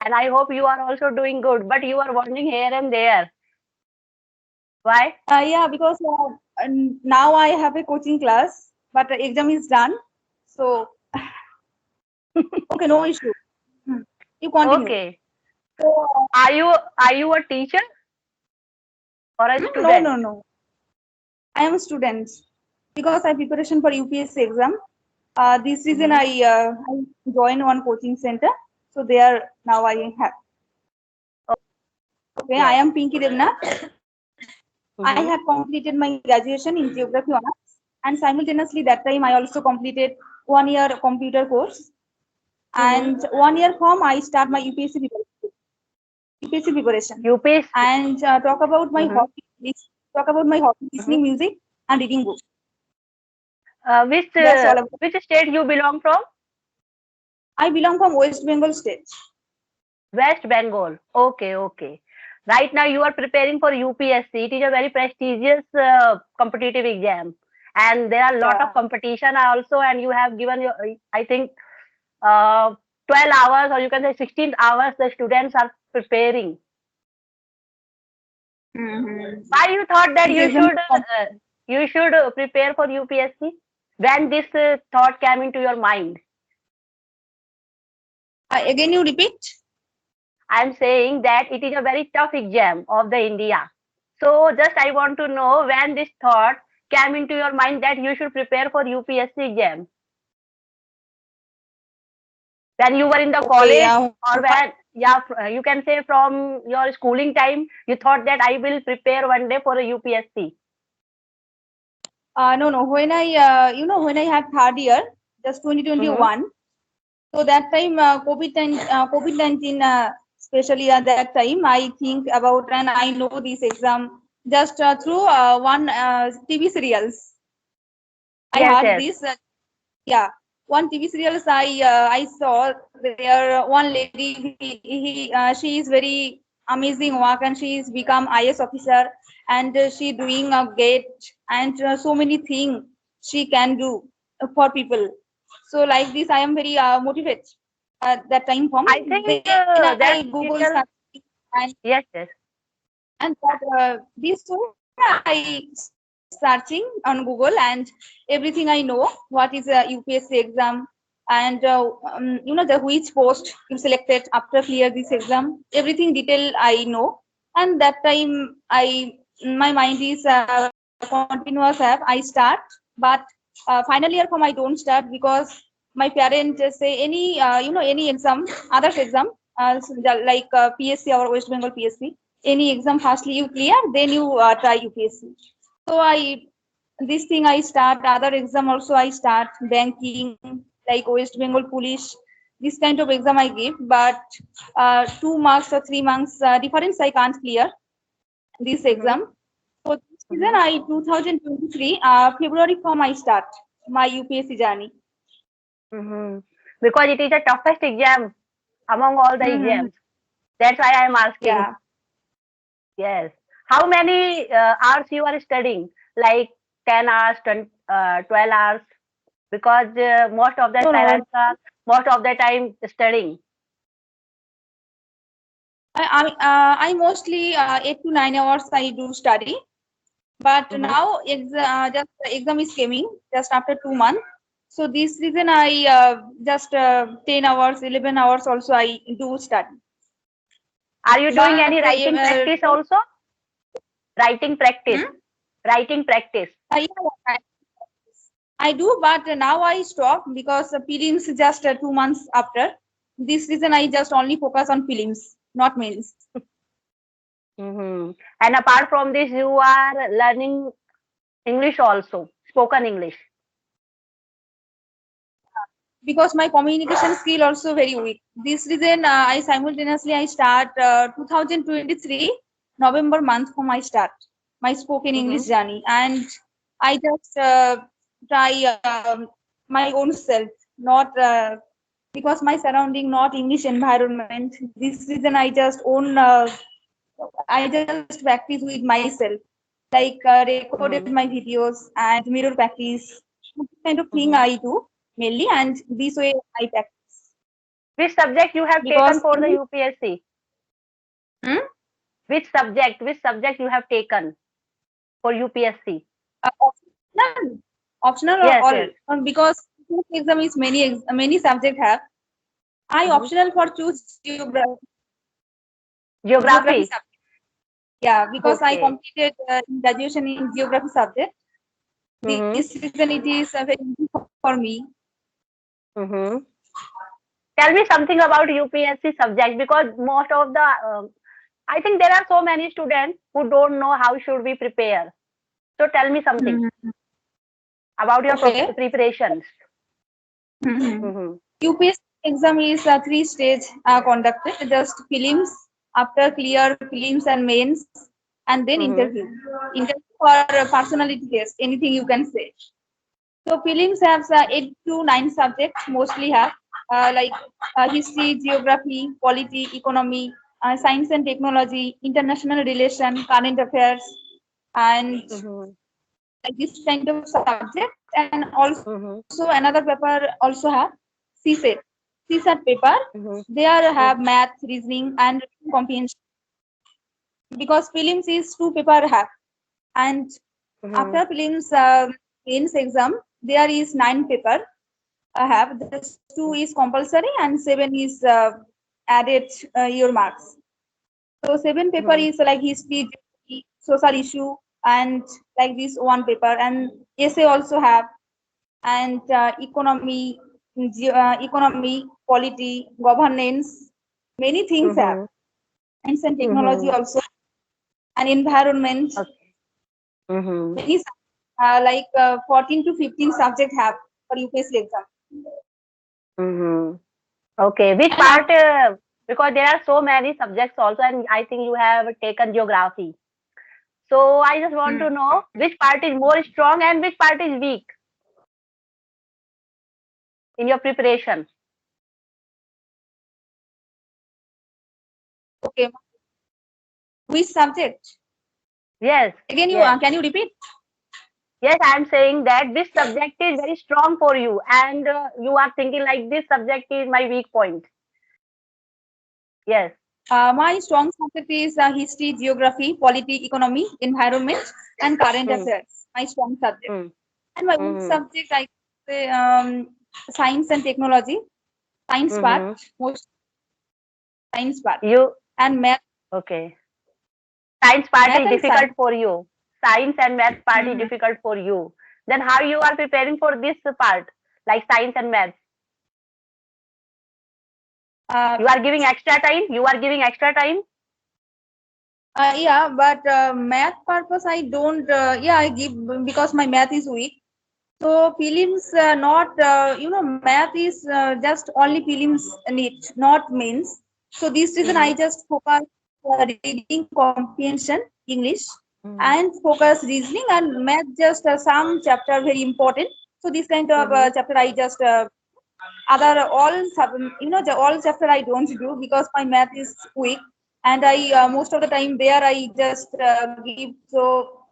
And I hope you are also doing good, but you are wandering here and there. Why? Yeah, because now I have a coaching class, but the exam is done. So, okay, no issue. Hmm. You continue. Okay. So, Are you a teacher or a no, student? no, no. I am a student because I preparation for UPSC exam. This reason Mm-hmm. I joined one coaching center. So there now I have. Okay, I Yes. am Pinky Devnath. I Mm-hmm. had completed my graduation in geography honors, and simultaneously that time I also completed 1 year computer course. Mm-hmm. And 1 year from I start my UPSC preparation. UPSC. And talk about my Mm-hmm. hobby. Talk about my hobby, Mm-hmm. listening music and reading books. Which That's all about. which state you belong from? I belong from West Bengal state. West Bengal. Okay, okay. Right now you are preparing for UPSC. It is a very prestigious competitive exam, and there are a lot of Yeah. competition also. And you have given your, I think, uh, 12 hours, or you can say 16 hours. The students are preparing. Mm-hmm. Why you thought that This exam is you should prepare for UPSC? When this thought came into your mind? again you repeat. I'm saying that it is a very tough exam of the India. So just I want to know when this thought came into your mind that you should prepare for UPSC exam. When you were in the Okay. college, or when, yeah, you can say from your schooling time, you thought that I will prepare one day for a UPSC. No, no. When I, when I had third year, just Mm-hmm. 2021. So that time, COVID-19, especially at that time, I think about and I know this exam just through one TV serials. I Yes, heard yes. this. Yeah, one TV serials I saw there. One lady, she is very amazing work and she is become IS officer and she doing a great and so many things she can do for people. So like this, I am very motivated at that time from. I think Then I that Google serial, search and yes, yes. this one I searching on Google and everything I know what is a UPSC exam and the which post you selected after clear this exam everything detail I know and that time I my mind is continuous have I start but final year from I don't start because my parents say any exam others exam like PSC or West Bengal PSC any exam firstly you clear then you try UPSC. So I this thing I start other exam also I start banking like West Bengal police this kind of exam I give but 2 marks or 3 marks difference I can't clear this Mm-hmm. exam. So this season Mm-hmm. I 2023 February from I start my UPSC journey. Mm-hmm. Because it is the toughest exam among all the Mm-hmm. exams. That's why I am asking. Yeah. Yes. How many hours you are studying? Like 10 hours, 20, 12 hours? Because most of the No, no. parents are most of the time studying. I mostly 8 to 9 hours I do study, but Mm-hmm. now just the exam is coming just after 2 months. So this reason I just 10 hours, 11 hours also I do study. Are you doing But any writing practice also? Writing practice. hmm? Writing practice. Yeah, I do, but now I stop because the prelims is just 2 months after. This reason I just only focus on films, not mails. Mm-hmm. And apart from this, you are learning English also, spoken English. Because my communication skill also very weak. This reason I simultaneously I start 2023 November month from I start my spoken Mm-hmm. English journey and I just try my own self, not because my surrounding not English environment. This reason I just own I just practice with myself, like recorded my Mm-hmm. videos and mirror practice, this kind of thing Mm-hmm. I do mainly, and this way I practice. Which subject you have because taken for the UPSC? hmm? Which subject you have taken for UPSC? Optional, optional or Yes, all. yes. Because exam is many subject have. I Hmm. optional for choose geography Geography. subject. Yeah, because I Okay. completed graduation in geography subject. Mm-hmm. This reason it is very easy for me. Mm-hmm. Tell me something about UPSC subject, because most of the I think there are so many students who don't know how should we prepare. So tell me something Mhm. about your Okay. preparations. Mhm. Mm-hmm. UPSC exam is a three-stage conducted. Just prelims, after clear prelims and mains, and then Mm-hmm. interview. Interview or personality test, anything you can say. So prelims have 8 to 9 subjects mostly have like history, geography, polity, economy, science and technology, international relation, current affairs, and Mm-hmm. like this kind of subject. And also Mm-hmm. another paper also have CSET. CSET paper. Mm-hmm. There have math, reasoning, and comprehension. Because prelims is 2 paper have, and Mm-hmm. after prelims mains exam there is 9 paper I have. Just 2 is compulsory and 7 is added your marks. So 7 paper Mm-hmm. is like history, geography, social issue, and like this 1 paper, and essay also have, and economy, economy, polity, governance, many things have. Mm-hmm. Science and technology Mm-hmm. also, and environment. Okay. Mm-hmm. Many like 14 to 15 subject have for UPSC exam. Mm-hmm. Okay. Which And part? Because there are so many subjects also, and I think you have taken geography. So I just want to know which part is more strong and which part is weak in your preparation. okay, which subject? Yes, Again, you yes, can you repeat? yes. I am saying that this subject is very strong for you, and you are thinking like this subject is my weak point. Yes. My strong subject is history, geography, polity, economy, environment, and current Hmm. affairs. My strong subject. Hmm. And my weak Hmm. subject, I say, science and technology, science part, Hmm. most science part, You and math, okay? Science part math is and difficult science. for you. Science and math part is Mhm. difficult for you. Then how you are preparing for this part, like science and math? Uh, You are giving extra time. You are giving extra time. yeah, but math purpose I don't. Yeah, I give because my math is weak. So prelims not math is just only prelims need, not mains. So this reason I Mm-hmm. just focus reading comprehension English Mm-hmm. and focus reasoning and math just some chapter very important. So this kind of Mm-hmm. chapter I just other all the all chapter I don't do because my math is weak, and I most of the time there I just give. So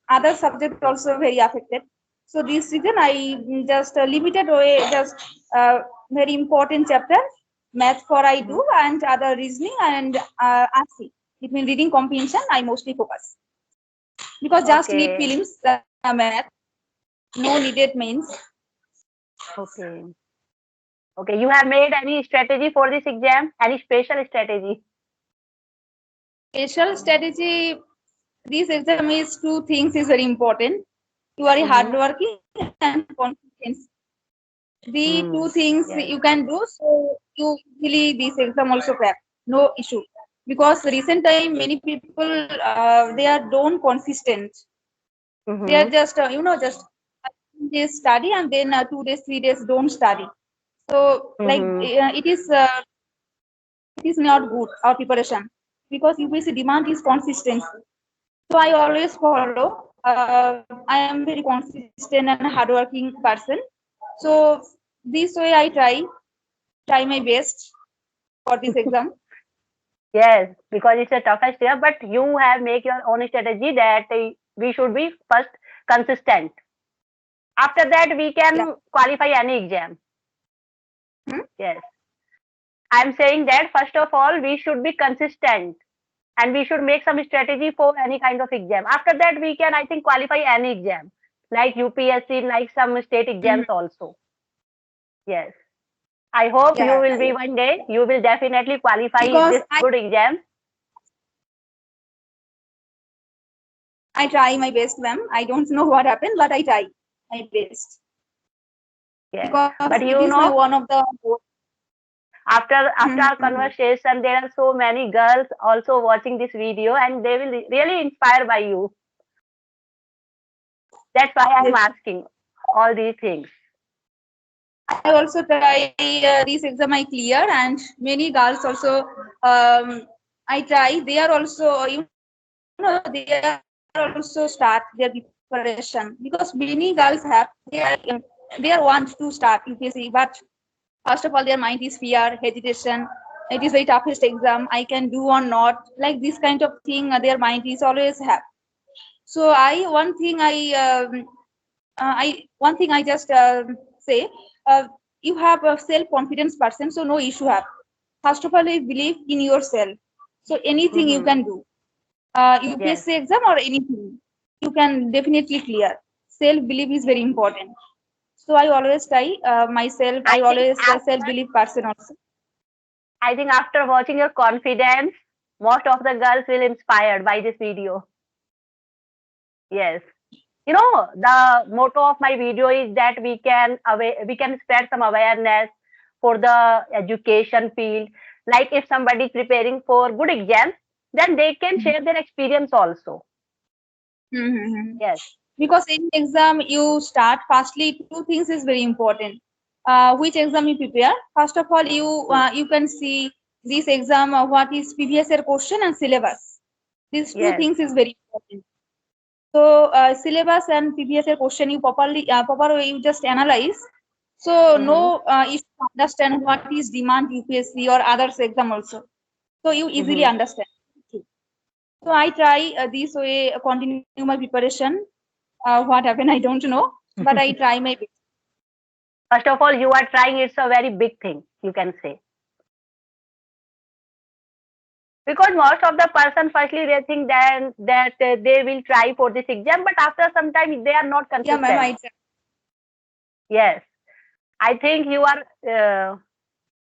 other subject also very affected. So this reason I just limited way just uh, very important chapter math for I do, Mm-hmm. and other reasoning and RC. It means reading comprehension I mostly focus because just need Okay. films math, no needed mains. Okay. Okay. You have made any strategy for this exam? Any special strategy? Special strategy. This exam is two things is very important. You are Mm-hmm. hardworking and consistent. The two Mm. things you Yes. can do, so you easily this exam also crack, no issue. Because recent time many people they are don't consistent. They are Mm-hmm. just just they study and then 2 days 3 days don't study. So like Mm-hmm. it is not good our preparation because UPSC demand is consistency. So I always follow. I am very consistent and hardworking person. So this way I try my best for this exam. Yes, because it's a toughest year, but you have make your own strategy that we should be first consistent. After that, we Yeah. can qualify any exam. Hmm? Yes. I'm saying that first of all, we should be consistent and we should make some strategy for any kind of exam. After that, we can, I think, qualify any exam like UPSC, like some state exams Mhm. also. Yes. I hope you Yeah, will be yeah. one day. You will definitely qualify Because this good exam. I try my best, ma'am. I don't know what happened, but I try my best Yes. because But it is my one of the. after our Mhm. conversation, there are so many girls also watching this video, and they will really inspire by you. That's why I'm asking all these things. I also try this exam I clear, and many girls also I try. They are also they are also start their preparation because many girls have they are want to start UPSC, but first of all their mind is fear, hesitation. It is very toughest exam. I can do or not, like this kind of thing. Their mind is always have. So one thing I just say, uh, you have a self confidence person, so no issue have. First of all, you believe in yourself, so anything you Hmm. can do. Yes. UPSC exam or anything, you can definitely clear. Self belief is very important. So I always try myself. I I think always self after belief person also. I think after watching your confidence, most of the girls will inspired by this video. Yes. You know, the motto of my video is that we can spread some awareness for the education field. Like if somebody is preparing for good exams, then they can share their experience also. Mm-hmm. Yes. Because in exam you start firstly two things is very important. Which exam you prepare? First of all, you can see this exam what is previous year question and syllabus. These two Yes. things is very important. So syllabus and previous year question you proper way you just analyze. So Mm-hmm. no you should understand what is demand UPSC or others exam also. So you easily Mm-hmm. understand. So I try this way continue my preparation. What happened I don't know, but I try my best. First of all, you are trying. It's a very big thing, you can say. Because most of the person, firstly, they think that they will try for this exam, but after some time, they are not Yeah, ma'am, consistent. I try. Yes. I think you are.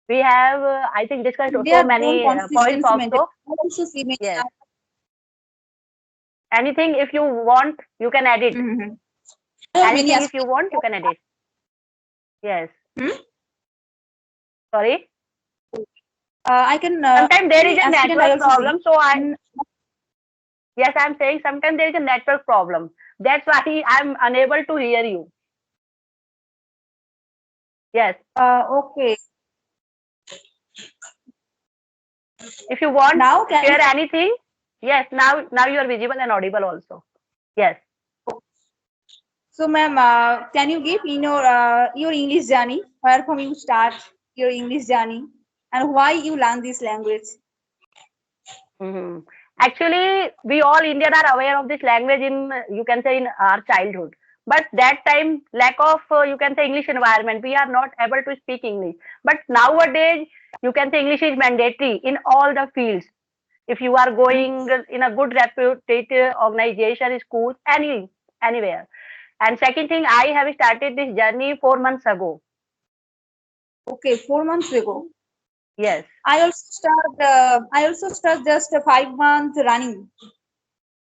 We have, I think, discussed They so are don't many points consistency maintain. also. I also see many. Yes. Anything if you want, you can edit. Mhm. There are many Anything if you aspects. want, you can edit. Yes. Hmm? Sorry. I can Sometimes there is many a aspirant I network also see. problem. Yes, I'm saying sometimes there is a network problem. That's why I'm unable to hear you. Yes. Okay. If you want, Now can share anything. Yes. Now you are visible and audible also. Yes. so, ma'am, can you give your English journey? Where from you start your English journey and why you learn this language? Hmm. Actually, we all Indian are aware of this language in, you can say, in our childhood. But that time, lack of, you can say, English environment, we are not able to speak English. But nowadays, you can say English is mandatory in all the fields. If you are going in a good reputed organization, schools, anywhere. And second thing, I have started this journey 4 months ago. Okay, 4 months ago. Yes. I also start just 5 months running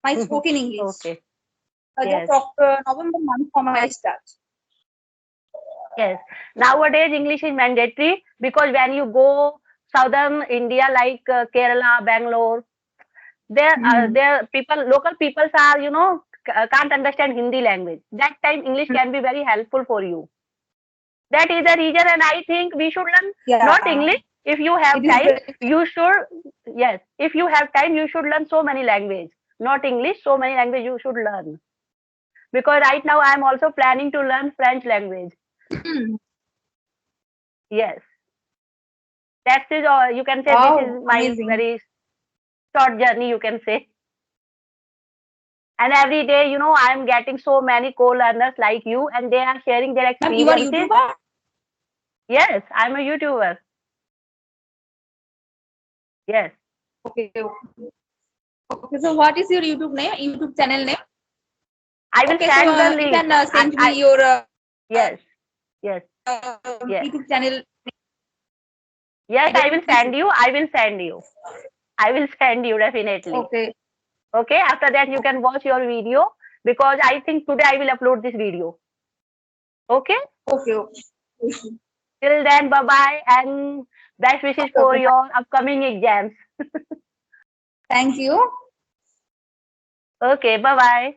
my spoken English. Okay. Just Yes. November month from I start. Yes. Nowadays, English is mandatory because when you go southern India like Kerala, Bangalore, Mm-hmm. there people, local peoples are, can't understand Hindi language. That time, English can be very helpful for you. That is the reason, and I think we should learn not Yeah, English. If you it have is time, very. you should, yes, if you have time, you should learn so many language. Not English, so many language you should learn. Because right now, I am also planning to learn French language. Yes. That is all. You can say this Wow, is my amazing. very short journey, you can say. And every day, I'm getting so many co-learners like you, and they are sharing their Ma'am, you are experiences. YouTuber? Yes, I'm a YouTuber. Yes. Okay. Okay. So what is your YouTube name? YouTube channel name? I will Okay. So send the you link. can send me your Yes. Yes. Yes. YouTube channel. Yes, I will Please. send you. I will send you. I will send you definitely. Okay. Okay. After that, you can watch your video because I think today I will upload this video. Okay. Okay. Till then, bye bye and best wishes for Okay. your upcoming exams. Thank you. Okay. Bye bye.